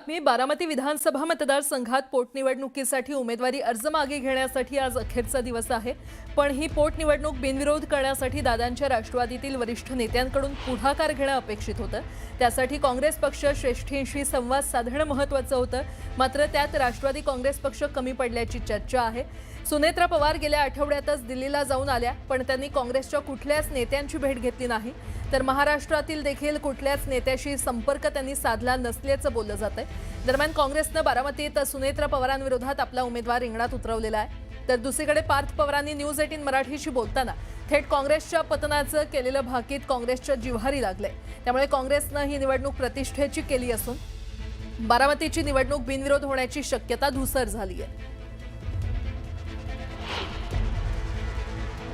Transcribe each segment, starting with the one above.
बातमी बारामती विधानसभा मतदारसंघात पोटनिवडणुकीसाठी उमेदवारी अर्ज मागे घेण्यासाठी आज अखेरचा दिवस आहे। पण ही पोटनिवडणूक बिनविरोध करण्यासाठी दादांच्या राष्ट्रवादीतील वरिष्ठ नेत्यांकडून पुढाकार घेणं अपेक्षित होतं। त्यासाठी काँग्रेस पक्ष श्रेष्ठींशी संवाद साधणं महत्त्वाचं होतं। मात्र त्यात राष्ट्रवादी काँग्रेस पक्ष कमी पडल्याची चर्चा आहे। सुनेत्रा पवार गेल्या आठवड्यातच दिल्लीला जाऊन आल्या, पण त्यांनी काँग्रेसच्या कुठल्याच नेत्यांची भेट घेतली नाही। तर महाराष्ट्रातील देखील कुठल्याच नेत्याशी संपर्क त्यांनी साधला नसल्याचं बोललं जातंय। दरम्यान काँग्रेसनं बारामतीत सुनेत्रा पवारांविरोधात आपला उमेदवार रिंगणात उतरवलेला आहे। तर दुसरीकडे पार्थ पवारांनी न्यूज 18 मराठीशी बोलताना थेट काँग्रेसच्या पतनाचं केलेलं भाकीत काँग्रेसच्या जिव्हारी लागलंय। त्यामुळे काँग्रेसनं ही निवडणूक प्रतिष्ठेची केली असून बारामतीची निवडणूक बिनविरोध होण्याची शक्यता धूसर झाली आहे।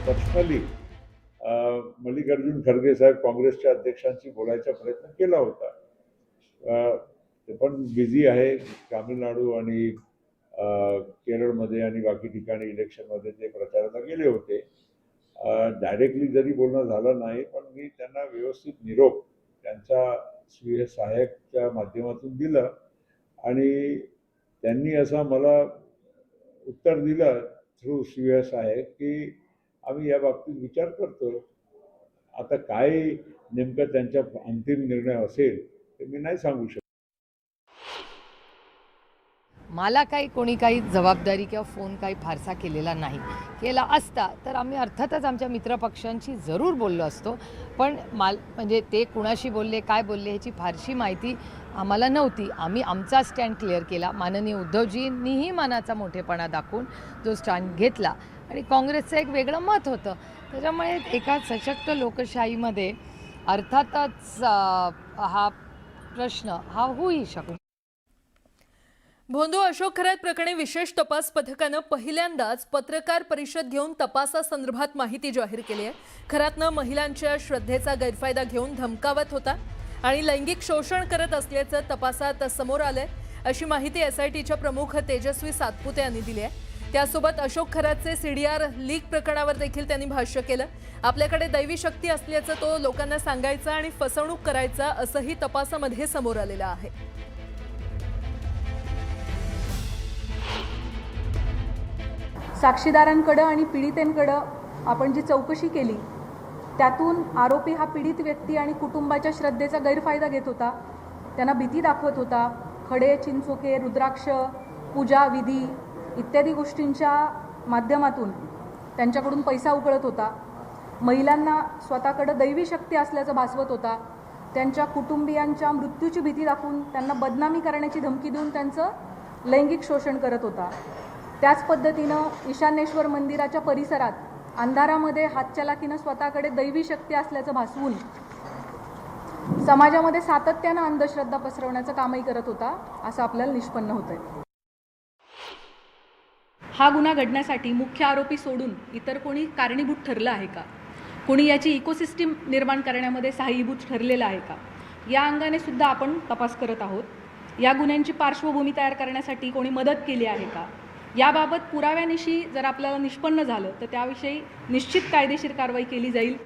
पर्सनली मल्लिकार्जुन खरगे साहेब काँग्रेसच्या अध्यक्षांशी बोलायचा प्रयत्न केला होता। ते पण बिझी आहे। तामिळनाडू आणि केरळमध्ये आणि बाकी ठिकाणी इलेक्शनमध्ये ते प्रचाराला गेले होते। डायरेक्टली जरी बोलणं झालं नाही, पण मी त्यांना व्यवस्थित निरोप त्यांच्या स्वीय सहाय्यकच्या माध्यमातून दिलं आणि त्यांनी असं मला उत्तर दिलं थ्रू स्वीय सहाय्यक की आम्ही या बाबतीत विचार करतो। आता काय नेमकं त्यांचा अंतिम निर्णय असेल ते मी नाही सांगू शकत। मला कोणी काही जबाबदारी किंवा फोन काही फारसा केलेला नाही। केला असता तर आम्ही अर्थातच आमच्या मित्रपक्षांशी जरूर बोललो असतो, पण म्हणजे ते कुणाशी बोलले काय बोलले ह्याची फारशी माहिती आम्हाला नव्हती। आम्ही आमचा स्टँड क्लिअर केला। माननीय उद्धवजींनीही मनाचा मोठेपणा दाखवून जो स्टँड घेतला आणि काँग्रेसचं एक वेगळं मत होतं। त्याच्यामुळे एका सशक्त लोकशाहीमध्ये अर्थातच हा प्रश्न हा होऊ शकतो। भोंदू अशोक खरात प्रकरणी विशेष तपास पथकानं पहिल्यांदाच पत्रकार परिषद घेऊन तपासासंदर्भात माहिती जाहीर केली आहे। खरातनं महिलांच्या श्रद्धेचा गैरफायदा घेऊन धमकावत होता आणि लैंगिक शोषण करत असल्याचं तपासात समोर आलंय, अशी माहिती एसआयटीच्या प्रमुख तेजस्वी सातपुते यांनी दिली आहे। त्यासोबत अशोक खरातचे सीडीआर लीक प्रकरणावर देखील त्यांनी भाष्य केलं। आपल्याकडे दैवी शक्ती असल्याचं तो लोकांना सांगायचा आणि फसवणूक करायचा असंही तपासामध्ये समोर आलेलं आहे। साक्षीदारांकडे आणि पीडितेंकडे आपण जी चौकशी केली त्यातून आरोपी हा पीडित व्यक्ती आणि कुटुंबाच्या श्रद्धेचा गैरफायदा घेत होता। त्यांना भीती दाखवत होता। खडे चिंचोके रुद्राक्ष पूजा विधी इत्यादी गोष्टींच्या माध्यमातून त्यांच्याकडून पैसा उकळत होता। महिलांना स्वतःकडे दैवी शक्ती असल्याचं भासवत होता। त्यांच्या कुटुंबियांच्या मृत्यूची भीती दाखवून त्यांना बदनामी करण्याची धमकी देऊन त्यांचं लैंगिक शोषण करत होता। त्याच पद्धतीनं ईशान्येश्वर मंदिराच्या परिसरात अंधारामध्ये हातचलाकीनं स्वतःकडे दैवी शक्ती असल्याचं भासवून समाजामध्ये सातत्यानं अंधश्रद्धा पसरवण्याचं कामही करत होता, असं आपल्याला निष्पन्न होतंय। हा गुन्हा घडण्यासाठी मुख्य आरोपी सोडून इतर कोणी कारणीभूत ठरलं आहे का? कोणी याची इकोसिस्टीम निर्माण करण्यामध्ये सहाय्यभूत ठरलेलं आहे का? या अंगाने सुद्धा आपण तपास करत आहोत। या गुन्ह्यांची पार्श्वभूमी तयार करण्यासाठी कोणी मदत केली आहे का? याबाबत पुराव्यानिशी जर आपल्याला निष्पन्न झालं तर त्याविषयी निश्चित कायदेशीर कारवाई केली जाईल।